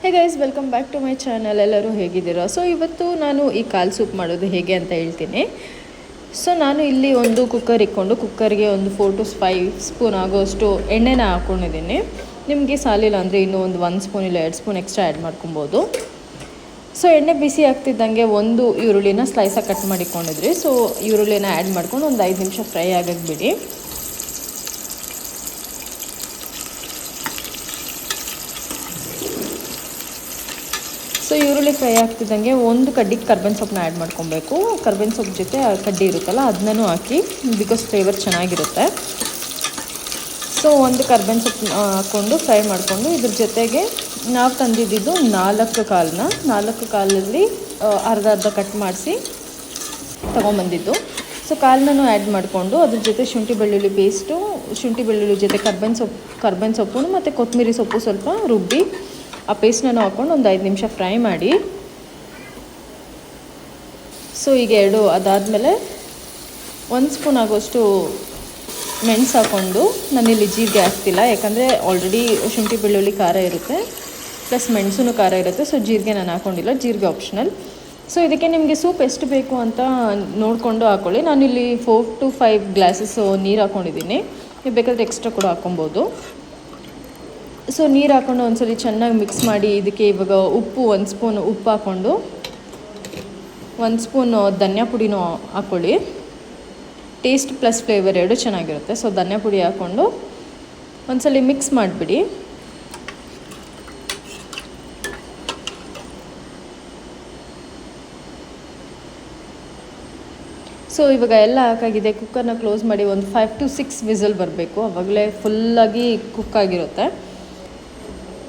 Hey guys, welcome back to my channel. ಎಲ್ಲರೂ ಹೇಗಿದ್ದೀರಾ? So ಇವತ್ತು ನಾನು ಈ ಕಾಲ್ ಸೂಪ್ ಮಾಡೋದು ಹೇಗೆ ಅಂತ ಹೇಳ್ತೀನಿ. ಸೊ ನಾನು ಇಲ್ಲಿ ಒಂದು ಕುಕ್ಕರ್ ಇಟ್ಕೊಂಡು ಕುಕ್ಕರ್ಗೆ ಒಂದು 4 to 5 ಸ್ಪೂನ್ ಆಗೋಷ್ಟು ಎಣ್ಣೆನ ಹಾಕ್ಕೊಂಡಿದ್ದೀನಿ. ನಿಮಗೆ ಸಾಲಿಲ್ಲ ಅಂದರೆ ಇನ್ನೂ ಒಂದು 1 ಸ್ಪೂನ್ ಇಲ್ಲ 2 ಸ್ಪೂನ್ ಎಕ್ಸ್ಟ್ರಾ ಆ್ಯಡ್ ಮಾಡ್ಕೊಬೋದು. ಸೊ ಎಣ್ಣೆ ಬಿಸಿ ಆಗ್ತಿದ್ದಂಗೆ ಒಂದು ಈರುಳ್ಳಿನ ಸ್ಲೈಸಾಗಿ ಕಟ್ ಮಾಡಿಕೊಂಡಿದ್ರಿ. ಸೊ ಈರುಳ್ಳಿನ ಆ್ಯಡ್ ಮಾಡ್ಕೊಂಡು ಒಂದು 5 ನಿಮಿಷ ಫ್ರೈ ಆಗಕ್ಕೆ ಬಿಡಿ. ಸೊ ಈರುಳ್ಳಿ ಫ್ರೈ ಆಗ್ತಿದ್ದಂಗೆ ಒಂದು ಕಡ್ಡಿಗೆ ಕರ್ಬೇವಿನ ಸೊಪ್ಪನ್ನ ಆ್ಯಡ್ ಮಾಡ್ಕೊಬೇಕು. ಕರ್ಬೇವಿನ ಸೊಪ್ಪು ಜೊತೆ ಆ ಕಡ್ಡಿ ಇರುತ್ತಲ್ಲ ಅದನ್ನೂ ಹಾಕಿ, ಬಿಕಾಸ್ ಫ್ಲೇವರ್ ಚೆನ್ನಾಗಿರುತ್ತೆ. ಸೊ ಒಂದು ಕರ್ಬೇವಿನ ಸೊಪ್ಪು ಹಾಕ್ಕೊಂಡು ಫ್ರೈ ಮಾಡಿಕೊಂಡು ಇದ್ರ ಜೊತೆಗೆ ನಾವು ತಂದಿದ್ದು 4 ಕಾಲಲ್ಲಿ ಅರ್ಧ ಕಟ್ ಮಾಡಿಸಿ ತೊಗೊಂಬಂದಿದ್ದು. ಸೊ ಕಾಲನ್ನು ಆ್ಯಡ್ ಮಾಡಿಕೊಂಡು ಅದ್ರ ಜೊತೆ ಶುಂಠಿ ಬೆಳ್ಳುಳ್ಳಿ ಪೇಸ್ಟು, ಶುಂಠಿ ಬೆಳ್ಳುಳ್ಳಿ ಜೊತೆ ಕರ್ಬೇವಿನ ಸೊಪ್ಪು ಮತ್ತು ಕೊತ್ತಂಬರಿ ಸೊಪ್ಪು ಸ್ವಲ್ಪ ರುಬ್ಬಿ ಆ ಪೇಸ್ಟನ್ನು ಹಾಕ್ಕೊಂಡು ಒಂದು 5 ನಿಮಿಷ ಫ್ರೈ ಮಾಡಿ. ಸೊ ಈಗ ಅದಾದಮೇಲೆ 1 ಸ್ಪೂನ್ ಆಗೋಷ್ಟು ಮೆಣಸು ಹಾಕ್ಕೊಂಡು, ನಾನಿಲ್ಲಿ ಜೀರಿಗೆ ಹಾಕ್ತಿಲ್ಲ ಯಾಕಂದರೆ ಆಲ್ರೆಡಿ ಶುಂಠಿ ಬೆಳ್ಳುಳ್ಳಿ ಖಾರ ಇರುತ್ತೆ, ಪ್ಲಸ್ ಮೆಣಸೂ ಖಾರ ಇರುತ್ತೆ. ಸೊ ಜೀರಿಗೆ ನಾನು ಹಾಕ್ಕೊಂಡಿಲ್ಲ, ಜೀರಿಗೆ ಆಪ್ಷನಲ್. ಸೊ ಇದಕ್ಕೆ ನಿಮಗೆ ಸೂಪ್ ಎಷ್ಟು ಬೇಕು ಅಂತ ನೋಡಿಕೊಂಡು ಹಾಕ್ಕೊಳ್ಳಿ. ನಾನಿಲ್ಲಿ 4 to 5 ಗ್ಲಾಸಸ್ ನೀರು ಹಾಕ್ಕೊಂಡಿದ್ದೀನಿ. ನೀವು ಬೇಕಾದರೆ ಎಕ್ಸ್ಟ್ರಾ ಕೂಡ ಹಾಕ್ಕೊಬೋದು. ಸೊ ನೀರು ಹಾಕ್ಕೊಂಡು ಒಂದ್ಸಲಿ ಚೆನ್ನಾಗಿ ಮಿಕ್ಸ್ ಮಾಡಿ ಇದಕ್ಕೆ ಇವಾಗ ಉಪ್ಪು 1 ಸ್ಪೂನ್ ಉಪ್ಪು ಹಾಕ್ಕೊಂಡು 1 ಸ್ಪೂನ್ ಧನಿಯಾ ಪುಡಿನೂ ಹಾಕ್ಕೊಳ್ಳಿ. ಟೇಸ್ಟ್ ಪ್ಲಸ್ ಫ್ಲೇವರ್ ಎರಡು ಚೆನ್ನಾಗಿರುತ್ತೆ. ಸೊ ಧನಿಯಾ ಪುಡಿ ಹಾಕ್ಕೊಂಡು ಒಂದ್ಸಲಿ ಮಿಕ್ಸ್ ಮಾಡಿಬಿಡಿ. ಸೊ ಇವಾಗ ಎಲ್ಲ ಹಾಕಾಗಿದೆ. ಕುಕ್ಕರ್ನ ಕ್ಲೋಸ್ ಮಾಡಿ ಒಂದು 5 to 6 ವಿಸಲ್ ಬರಬೇಕು, ಆವಾಗಲೇ ಫುಲ್ಲಾಗಿ ಕುಕ್ ಆಗಿರುತ್ತೆ.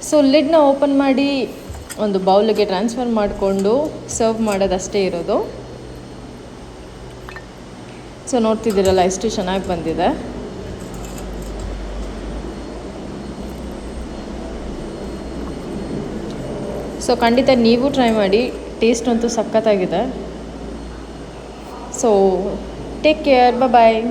ಸೊ ಲಿಡ್ನ ಓಪನ್ ಮಾಡಿ ಒಂದು ಬೌಲಿಗೆ ಟ್ರಾನ್ಸ್ಫರ್ ಮಾಡಿಕೊಂಡು ಸರ್ವ್ ಮಾಡೋದಷ್ಟೇ ಇರೋದು. ಸೊ ನೋಡ್ತಿದ್ದೀರಲ್ಲ ಎಷ್ಟು ಚೆನ್ನಾಗಿ ಬಂದಿದೆ. ಸೊ ಖಂಡಿತ ನೀವು ಟ್ರೈ ಮಾಡಿ, ಟೇಸ್ಟ್ ಅಂತೂ ಸಖತ್ತಾಗಿದೆ. ಸೊ ಟೇಕ್ ಕೇರ್, ಬಾಯ್.